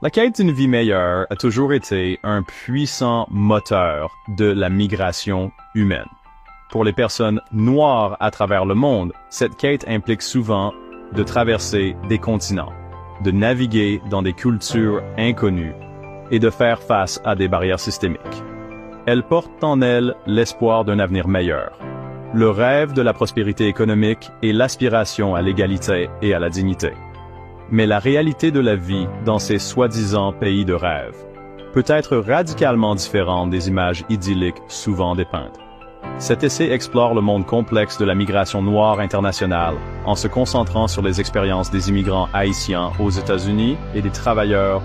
La quête d'une vie meilleure a toujours été un puissant moteur de la migration humaine. Pour les personnes noires à travers le monde, cette quête implique souvent de traverser des continents, de naviguer dans des cultures inconnues et de faire face à des barrières systémiques. Elle porte en elle l'espoir d'un avenir meilleur, le rêve de la prospérité économique et l'aspiration à l'égalité et à la dignité. Mais la réalité de la vie dans ces soi-disant pays de rêve peut être radicalement différente des images idylliques souvent dépeintes. Cet essai explore le monde complexe de la migration noire internationale en se concentrant sur les expériences des immigrants haïtiens aux États-Unis et des travailleurs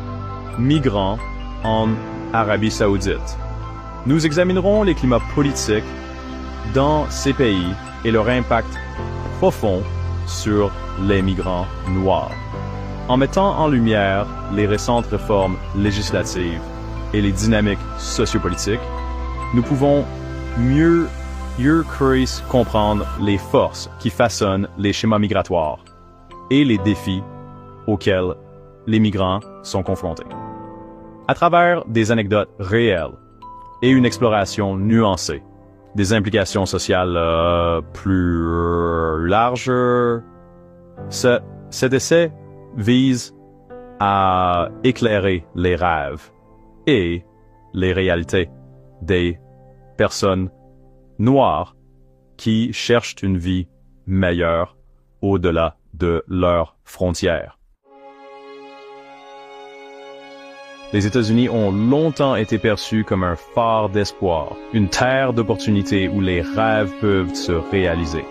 migrants en Arabie Saoudite. Nous examinerons les climats politiques dans ces pays et leur impact profond sur les migrants noirs. En mettant en lumière les récentes réformes législatives et les dynamiques sociopolitiques, nous pouvons mieux comprendre les forces qui façonnent les schémas migratoires et les défis auxquels les migrants sont confrontés. À travers des anecdotes réelles et une exploration nuancée des implications sociales plus larges, cet essai vise à éclairer les rêves et les réalités des personnes noires qui cherchent une vie meilleure au-delà de leurs frontières. Les États-Unis ont longtemps été perçus comme un phare d'espoir, une terre d'opportunités où les rêves peuvent se réaliser.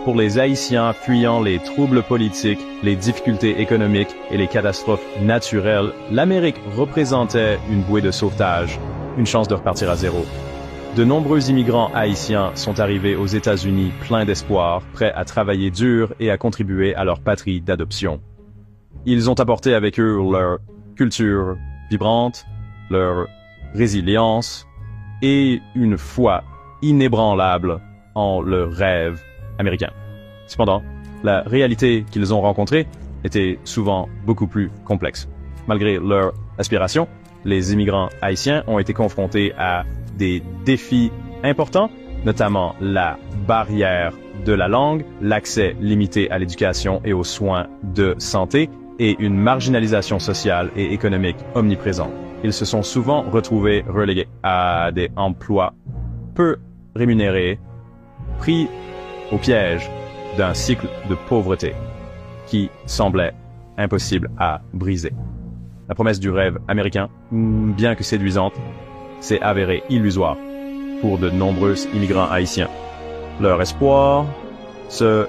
Pour les Haïtiens fuyant les troubles politiques, les difficultés économiques et les catastrophes naturelles, l'Amérique représentait une bouée de sauvetage, une chance de repartir à zéro. De nombreux immigrants haïtiens sont arrivés aux États-Unis pleins d'espoir, prêts à travailler dur et à contribuer à leur patrie d'adoption. Ils ont apporté avec eux leur culture vibrante, leur résilience et une foi inébranlable en leur rêve américain. Cependant, la réalité qu'ils ont rencontrée était souvent beaucoup plus complexe. Malgré leur aspiration, les immigrants haïtiens ont été confrontés à des défis importants, notamment la barrière de la langue, l'accès limité à l'éducation et aux soins de santé, et une marginalisation sociale et économique omniprésente. Ils se sont souvent retrouvés relégués à des emplois peu rémunérés, pris au piège d'un cycle de pauvreté qui semblait impossible à briser. La promesse du rêve américain, bien que séduisante, s'est avérée illusoire pour de nombreux immigrants haïtiens. Leur espoir se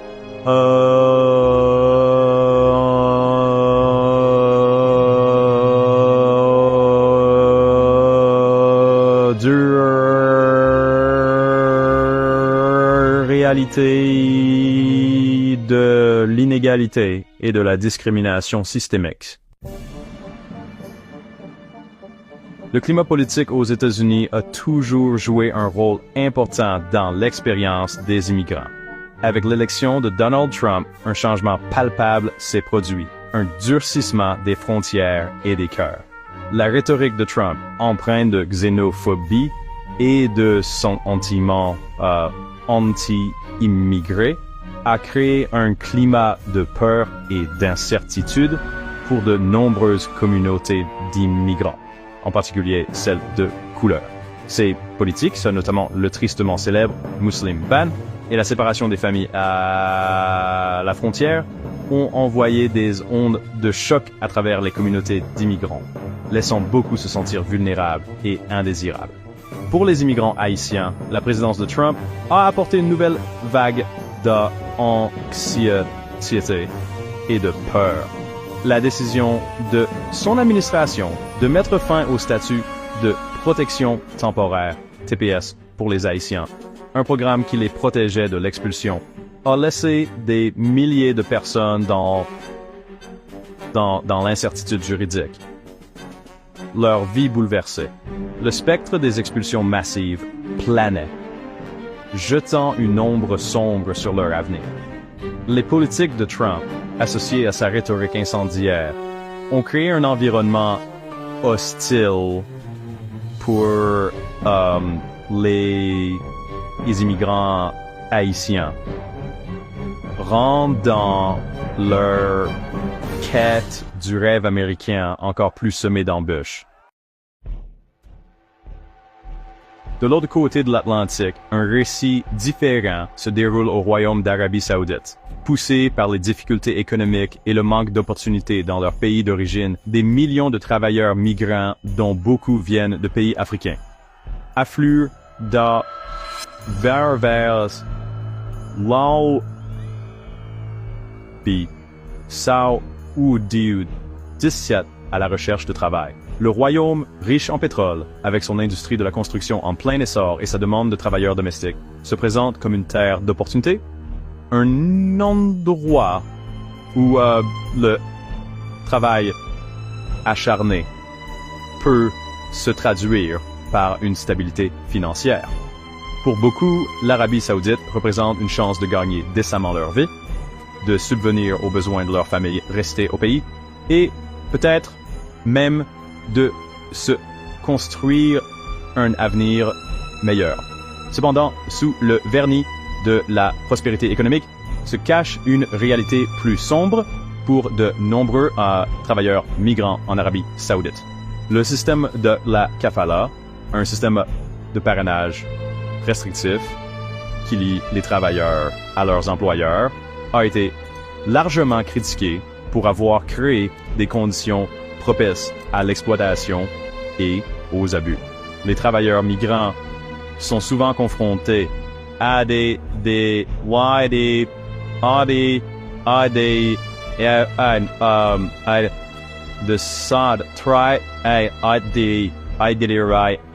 réalité de l'inégalité et de la discrimination systémique. Le climat politique aux États-Unis a toujours joué un rôle important dans l'expérience des immigrants. Avec l'élection de Donald Trump, un changement palpable s'est produit, un durcissement des frontières et des cœurs. La rhétorique de Trump, empreinte de xénophobie et de sentiment anti-immigré, a créé un climat de peur et d'incertitude pour de nombreuses communautés d'immigrants, en particulier celles de couleur. Ces politiques sont notamment le tristement célèbre Muslim Ban et la séparation des familles à la frontière ont envoyé des ondes de choc à travers les communautés d'immigrants, laissant beaucoup se sentir vulnérables et indésirables. Pour les immigrants haïtiens, la présidence de Trump a apporté une nouvelle vague d'anxiété et de peur. La décision de son administration de mettre fin au statut de protection temporaire, TPS, pour les Haïtiens, un programme qui les protégeait de l'expulsion, a laissé des milliers de personnes dans l'incertitude juridique. Leur vie bouleversée. Le spectre des expulsions massives planait, jetant une ombre sombre sur leur avenir. Les politiques de Trump, associées à sa rhétorique incendiaire, ont créé un environnement hostile pour les immigrants haïtiens, rendant leur quête du rêve américain encore plus semée d'embûches. De l'autre côté de l'Atlantique, un récit différent se déroule au Royaume d'Arabie Saoudite. Poussés par les difficultés économiques et le manque d'opportunités dans leur pays d'origine, des millions de travailleurs migrants, dont beaucoup viennent de pays africains, affluent vers l'Arabie Saoudite 17 à la recherche de travail. Le royaume, riche en pétrole, avec son industrie de la construction en plein essor et sa demande de travailleurs domestiques, se présente comme une terre d'opportunités, un endroit où le travail acharné peut se traduire par une stabilité financière. Pour beaucoup, l'Arabie Saoudite représente une chance de gagner décemment leur vie, de subvenir aux besoins de leur famille restée au pays, et peut-être même de se construire un avenir meilleur. Cependant, sous le vernis de la prospérité économique, se cache une réalité plus sombre pour de nombreux travailleurs migrants en Arabie Saoudite. Le système de la kafala, un système de parrainage restrictif qui lie les travailleurs à leurs employeurs, a été largement critiqué pour avoir créé des conditions propices à l'exploitation et aux abus. Les travailleurs migrants sont souvent confrontés à des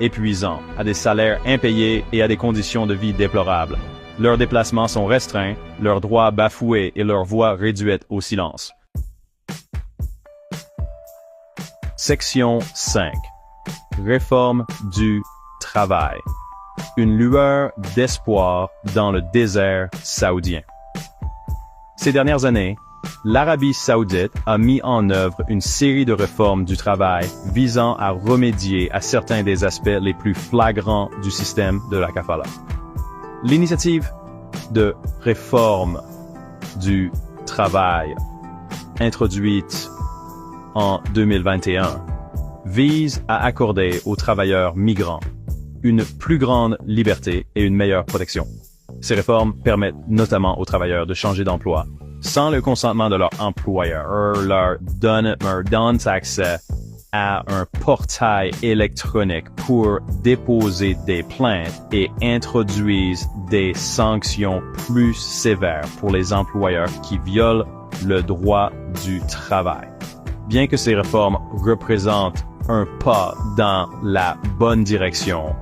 épuisants, à des salaires impayés et à des conditions de vie déplorables. Leurs déplacements sont restreints, leurs droits bafoués et leurs voix réduites au silence. Section 5. Réforme du travail. Une lueur d'espoir dans le désert saoudien. Ces dernières années, l'Arabie Saoudite a mis en œuvre une série de réformes du travail visant à remédier à certains des aspects les plus flagrants du système de la kafala. L'initiative de réforme du travail, introduite en 2021, vise à accorder aux travailleurs migrants une plus grande liberté et une meilleure protection. Ces réformes permettent notamment aux travailleurs de changer d'emploi sans le consentement de leur employeur, leur donnent accès à un portail électronique pour déposer des plaintes et introduisent des sanctions plus sévères pour les employeurs qui violent le droit du travail. Bien que ces réformes représentent un pas dans la bonne direction,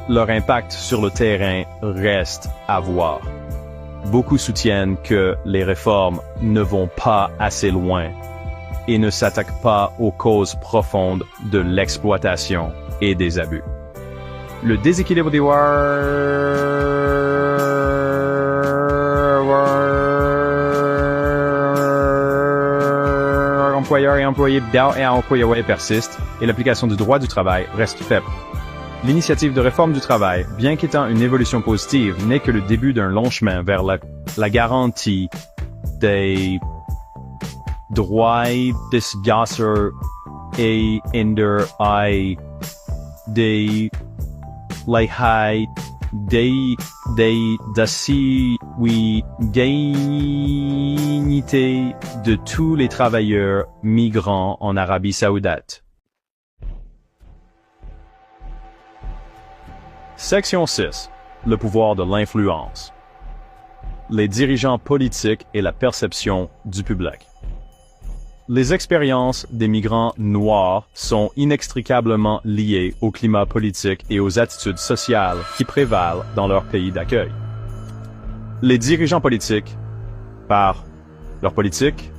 leur impact sur le terrain reste à voir. Beaucoup soutiennent que les réformes ne vont pas assez loin et ne s'attaquent pas aux causes profondes de l'exploitation et des abus. Le déséquilibre des employeurs et employés persiste et l'application du droit du travail reste faible. L'initiative de réforme du travail, bien qu'étant une évolution positive, n'est que le début d'un long chemin vers la garantie des droits des gasser et des leihai des dignité de tous les travailleurs migrants en Arabie Saoudite. Section 6. Le pouvoir de l'influence. Les dirigeants politiques et la perception du public. Les expériences des migrants noirs sont inextricablement liées au climat politique et aux attitudes sociales qui prévalent dans leur pays d'accueil. Les dirigeants politiques, par leur politique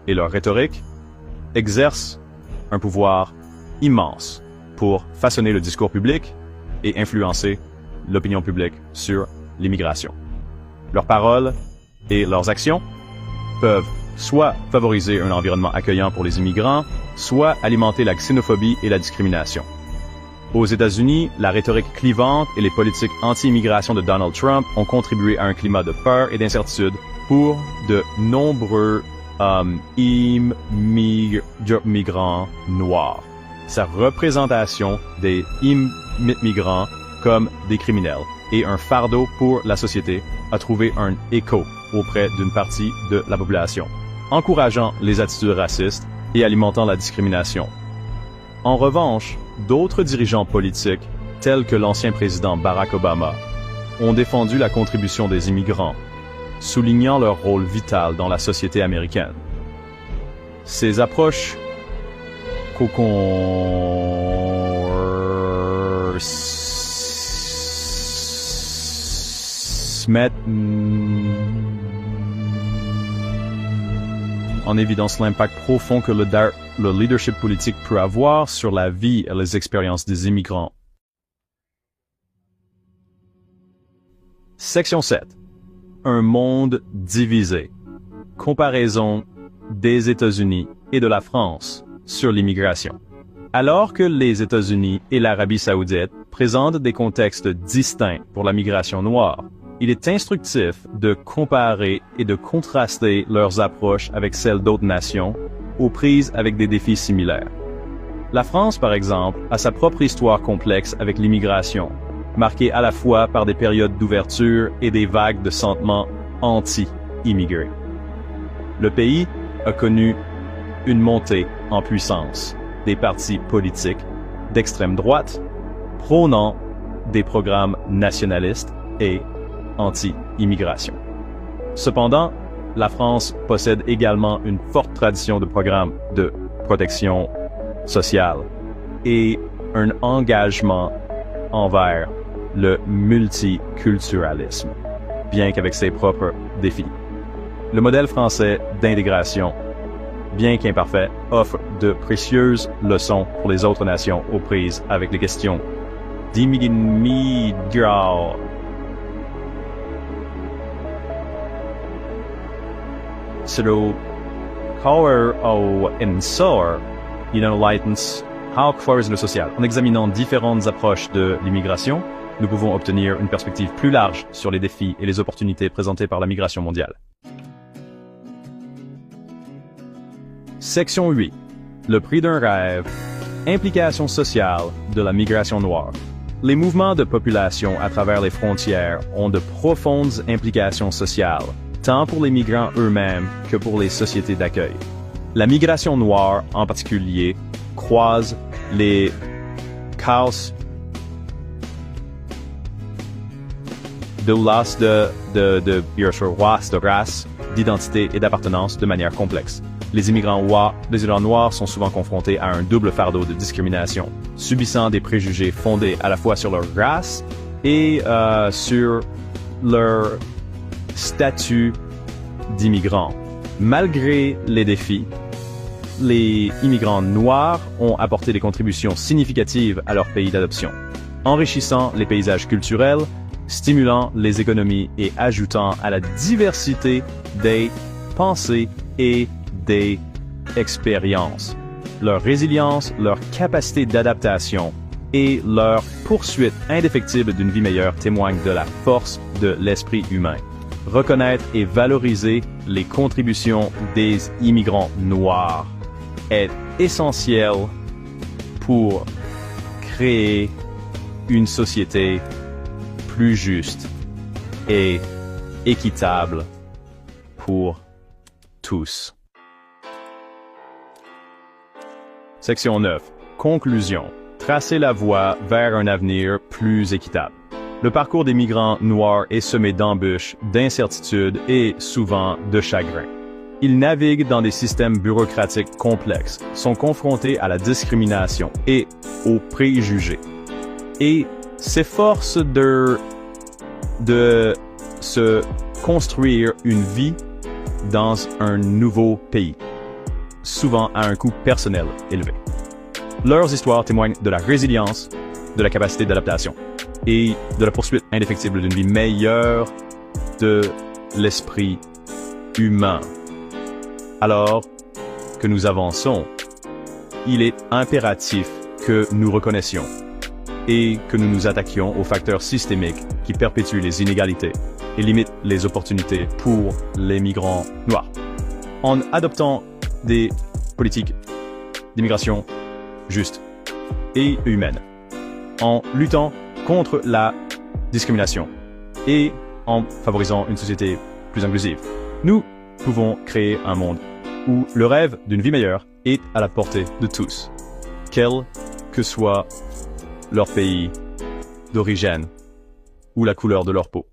et leur rhétorique, exercent un pouvoir immense pour façonner le discours public et influencer l'opinion publique sur l'immigration. Leurs paroles et leurs actions peuvent soit favoriser un environnement accueillant pour les immigrants, soit alimenter la xénophobie et la discrimination. Aux États-Unis, la rhétorique clivante et les politiques anti-immigration de Donald Trump ont contribué à un climat de peur et d'incertitude pour de nombreux immigrants noirs. Sa représentation des immigrants comme des criminels et un fardeau pour la société a trouvé un écho auprès d'une partie de la population, encourageant les attitudes racistes et alimentant la discrimination. En revanche, d'autres dirigeants politiques, tels que l'ancien président Barack Obama, ont défendu la contribution des immigrants, soulignant leur rôle vital dans la société américaine. Ces approches mettent en évidence l'impact profond que le leadership politique peut avoir sur la vie et les expériences des immigrants. Section 7. Un monde divisé. Comparaison des États-Unis et de la France sur l'immigration. Alors que les États-Unis et l'Arabie saoudite présentent des contextes distincts pour la migration noire, il est instructif de comparer et de contraster leurs approches avec celles d'autres nations, aux prises avec des défis similaires. La France, par exemple, a sa propre histoire complexe avec l'immigration, marquée à la fois par des périodes d'ouverture et des vagues de sentiments anti-immigrés. Le pays a connu une montée en puissance des partis politiques d'extrême droite, prônant des programmes nationalistes et anti-immigration. Cependant, la France possède également une forte tradition de programmes de protection sociale et un engagement envers le multiculturalisme, bien qu'avec ses propres défis. Le modèle français d'intégration, bien qu'imparfait, offre de précieuses leçons pour les autres nations aux prises avec les questions d'immigration. So, how le social. En examinant différentes approches de l'immigration, nous pouvons obtenir une perspective plus large sur les défis et les opportunités présentées par la migration mondiale. Section 8. Le prix d'un rêve. Implications sociales de la migration noire. Les mouvements de population à travers les frontières ont de profondes implications sociales, tant pour les migrants eux-mêmes que pour les sociétés d'accueil. La migration noire, en particulier, croise les causes de race, d'identité et d'appartenance de manière complexe. Les immigrants noirs sont souvent confrontés à un double fardeau de discrimination, subissant des préjugés fondés à la fois sur leur race et sur leur statut d'immigrants. Malgré les défis, les immigrants noirs ont apporté des contributions significatives à leur pays d'adoption, enrichissant les paysages culturels, stimulant les économies et ajoutant à la diversité des pensées et des expériences. Leur résilience, leur capacité d'adaptation et leur poursuite indéfectible d'une vie meilleure témoignent de la force de l'esprit humain. Reconnaître et valoriser les contributions des immigrants noirs est essentiel pour créer une société plus juste et équitable pour tous. Section 9. Conclusion. Tracer la voie vers un avenir plus équitable. Le parcours des migrants noirs est semé d'embûches, d'incertitudes et souvent de chagrin. Ils naviguent dans des systèmes bureaucratiques complexes, sont confrontés à la discrimination et aux préjugés, et s'efforcent de se construire une vie dans un nouveau pays, souvent à un coût personnel élevé. Leurs histoires témoignent de la résilience, de la capacité d'adaptation et de la poursuite indéfectible d'une vie meilleure de l'esprit humain. Alors que nous avançons, il est impératif que nous reconnaissions et que nous nous attaquions aux facteurs systémiques qui perpétuent les inégalités et limitent les opportunités pour les migrants noirs. En adoptant des politiques d'immigration justes et humaines, en luttant contre la discrimination et en favorisant une société plus inclusive, nous pouvons créer un monde où le rêve d'une vie meilleure est à la portée de tous, quel que soit leur pays d'origine ou la couleur de leur peau.